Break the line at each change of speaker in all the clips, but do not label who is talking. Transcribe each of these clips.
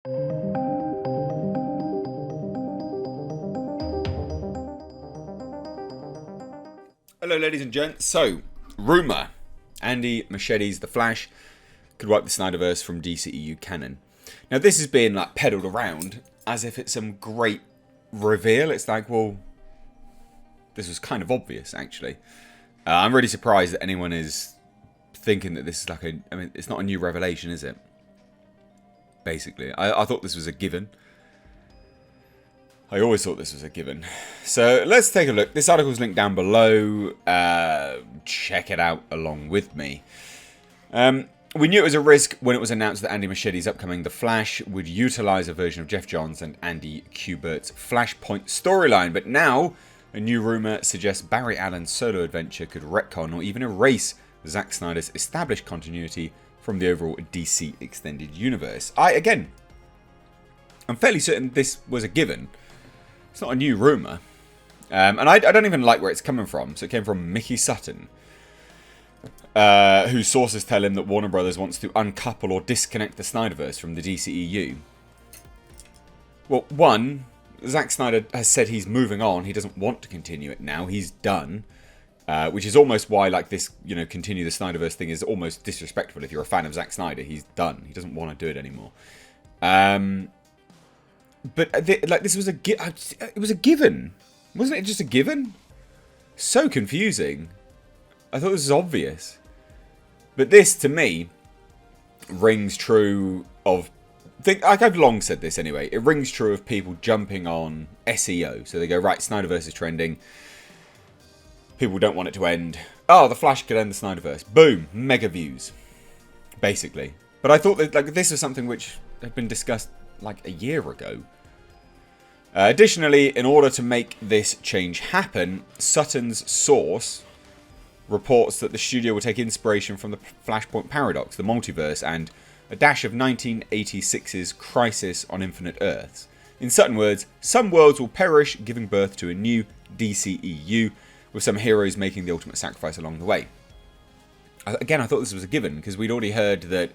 Hello ladies and gents. So, RUMOUR. Andy Muschetti's The Flash could wipe the Snyderverse from DCEU canon. Now this has been like peddled around as if it's some great reveal. It's like, well, this was kind of obvious actually. I'm really surprised that anyone is thinking that this is like I mean, it's not a new revelation, is it? Basically, I thought this was a given. I always thought this was a given. So let's take a look. This article is linked down below. Check it out along with me. We knew it was a risk when it was announced that Andy Muschetti's upcoming The Flash would utilise a version of Geoff Johns and Andy Kuberts' Flashpoint storyline. But now, a new rumour suggests Barry Allen's solo adventure could retcon or even erase Zack Snyder's established continuity from the overall DC Extended Universe. I'm fairly certain this was a given. It's not a new rumour. And I don't even like where it's coming from. So it came from Mickey Sutton, whose sources tell him that Warner Brothers wants to uncouple or disconnect the Snyderverse from the DCEU. Well, one, Zack Snyder has said he's moving on. He doesn't want to continue it now. He's done. Which is almost why, like, this, continue the Snyderverse thing is almost disrespectful if you're a fan of Zack Snyder. He's done. He doesn't want to do it anymore. But this was it was a given, wasn't it? Just a given. So confusing. I thought this was obvious, but this to me rings true of. Like I've long said this anyway. It rings true of people jumping on SEO. So they go, right, Snyderverse is trending. People don't want it to end. Oh, The Flash could end the Snyderverse. Boom, mega views, basically. But I thought that this was something which had been discussed like a year ago. Additionally, in order to make this change happen, Sutton's source reports that the studio will take inspiration from the Flashpoint paradox, the Multiverse, and a dash of 1986's Crisis on Infinite Earths. In Sutton's words, some worlds will perish, giving birth to a new DCEU, with some heroes making the ultimate sacrifice along the way. Again, I thought this was a given, because we'd already heard that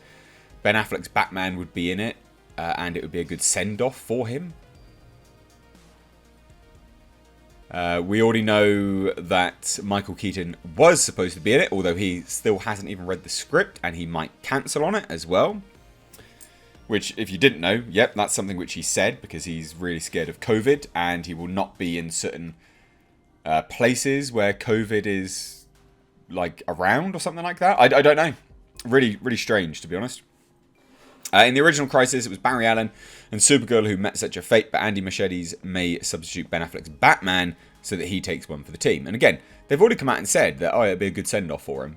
Ben Affleck's Batman would be in it, and it would be a good send-off for him. We already know that Michael Keaton was supposed to be in it, although he still hasn't even read the script, and he might cancel on it as well. Which, if you didn't know, yep, that's something which he said, because he's really scared of COVID, and he will not be in certain places where COVID is, like, around or something like that. I don't know. Really, really strange, to be honest. In the original Crisis, it was Barry Allen and Supergirl who met such a fate, but Andy Muschetti's may substitute Ben Affleck's Batman so that he takes one for the team. And again, they've already come out and said that, it'd be a good send-off for him.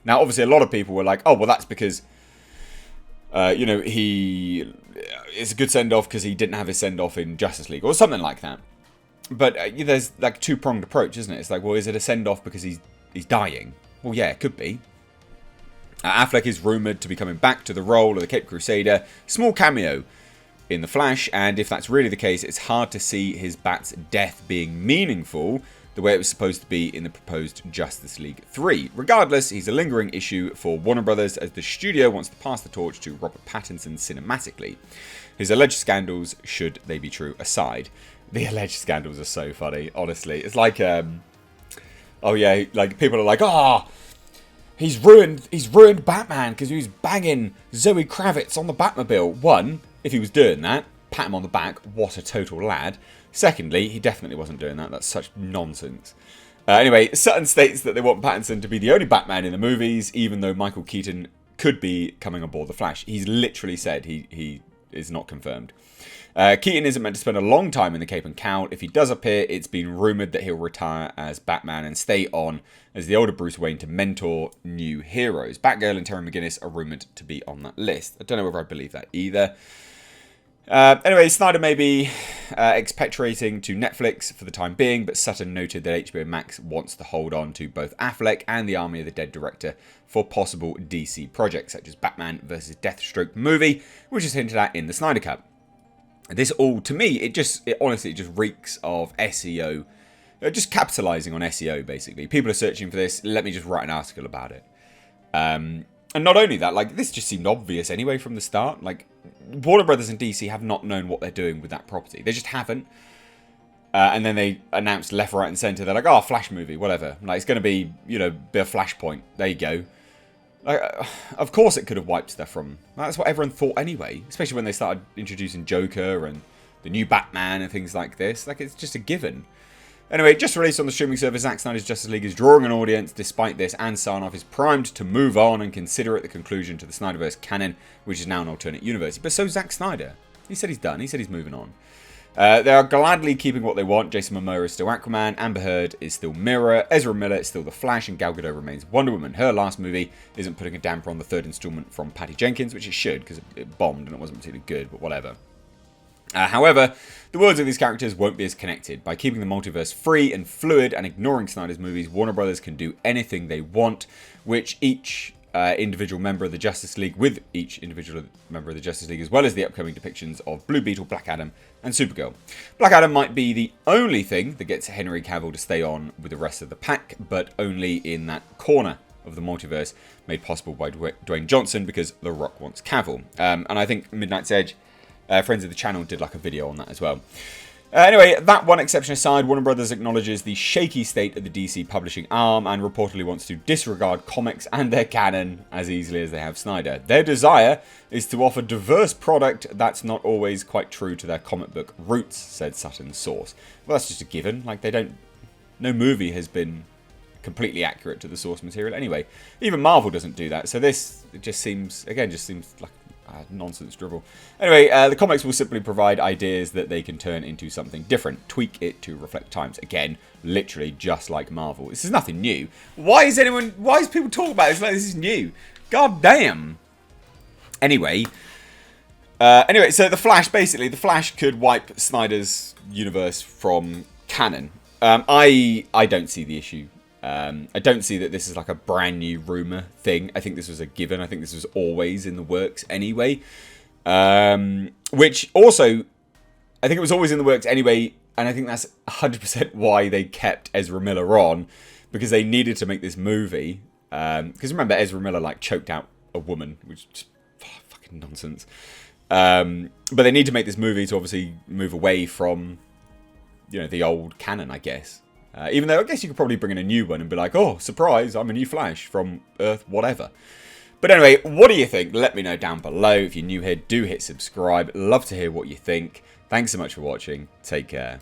Now, obviously, a lot of people were like, oh, well, that's because, it's a good send-off because he didn't have his send-off in Justice League, or something like that. But there's, like, a two-pronged approach, isn't it? It's like, well, is it a send-off because he's dying? Well, yeah, it could be. Affleck is rumoured to be coming back to the role of the Cape Crusader, small cameo in The Flash, and if that's really the case, it's hard to see his Bat's death being meaningful the way it was supposed to be in the proposed Justice League 3. Regardless, he's a lingering issue for Warner Brothers as the studio wants to pass the torch to Robert Pattinson cinematically. His alleged scandals, should they be true, aside. The alleged scandals are so funny, honestly. It's like, oh yeah, like people are like, He's ruined Batman because he was banging Zoe Kravitz on the Batmobile. One, if he was doing that, pat him on the back, what a total lad. Secondly, he definitely wasn't doing that. That's such nonsense. Anyway, Sutton states that they want Pattinson to be the only Batman in the movies, even though Michael Keaton could be coming aboard The Flash. He's literally said he is not confirmed. Keaton isn't meant to spend a long time in the Cape and Cowl. If he does appear, it's been rumoured that he'll retire as Batman and stay on as the older Bruce Wayne to mentor new heroes. Batgirl and Terry McGinnis are rumoured to be on that list. I don't know whether I believe that either. Anyway, Snyder may be expatriating to Netflix for the time being, but Sutton noted that HBO Max wants to hold on to both Affleck and the Army of the Dead director for possible DC projects, such as Batman vs. Deathstroke movie, which is hinted at in the Snyder Cut. This all, to me, it honestly just reeks of SEO. Just capitalising on SEO, basically. People are searching for this. Let me just write an article about it. And not only that, like, this just seemed obvious anyway from the start. Like, Warner Brothers and DC have not known what they're doing with that property. They just haven't. And then they announced left, right, and centre. They're like, oh, Flash movie, whatever. Like, it's going to be, you know, be a Flashpoint. There you go. Like, of course it could have wiped stuff from... That's what everyone thought anyway. Especially when they started introducing Joker and the new Batman and things like this. Like, it's just a given. Anyway, just released on the streaming service, Zack Snyder's Justice League is drawing an audience. Despite this, and Sarnoff is primed to move on and consider it the conclusion to the Snyderverse canon, which is now an alternate universe. But so Zack Snyder. He said he's done. He said he's moving on. They are gladly keeping what they want. Jason Momoa is still Aquaman, Amber Heard is still Mirror, Ezra Miller is still The Flash, and Gal Gadot remains Wonder Woman. Her last movie isn't putting a damper on the third installment from Patty Jenkins, which it should, because it bombed and it wasn't particularly good, but whatever. However, the worlds of these characters won't be as connected. By keeping the multiverse free and fluid and ignoring Snyder's movies, Warner Brothers can do anything they want, which each individual member of the Justice League, with each individual member of the Justice League, as well as the upcoming depictions of Blue Beetle, Black Adam, and Supergirl. Black Adam might be the only thing that gets Henry Cavill to stay on with the rest of the pack, but only in that corner of the multiverse made possible by Dwayne Johnson, because The Rock wants Cavill. And I think Midnight's Edge, friends of the channel, did like a video on that as well. Anyway, that one exception aside, Warner Brothers acknowledges the shaky state of the DC publishing arm and reportedly wants to disregard comics and their canon as easily as they have Snyder. Their desire is to offer diverse product that's not always quite true to their comic book roots, said Sutton's source. Well, that's just a given. Like, no movie has been completely accurate to the source material anyway. Even Marvel doesn't do that. So this just seems like nonsense drivel. Anyway, the comics will simply provide ideas that they can turn into something different, tweak it to reflect times. Again, literally just like Marvel. This is nothing new. Why is people talking about this like this is new? God damn. Anyway, so the Flash could wipe Snyder's universe from canon. I don't see the issue. I don't see that this is like a brand new rumour thing. I think this was a given. I think this was always in the works anyway. Which also, I think it was always in the works anyway. And I think that's 100% why they kept Ezra Miller on. Because they needed to make this movie. Because remember, Ezra Miller like choked out a woman. Which is fucking nonsense. But they need to make this movie to obviously move away from, you know, the old canon, I guess. Even though I guess you could probably bring in a new one and be like, oh, surprise, I'm a new Flash from Earth, whatever. But anyway, what do you think? Let me know down below. If you're new here, do hit subscribe. Love to hear what you think. Thanks so much for watching. Take care.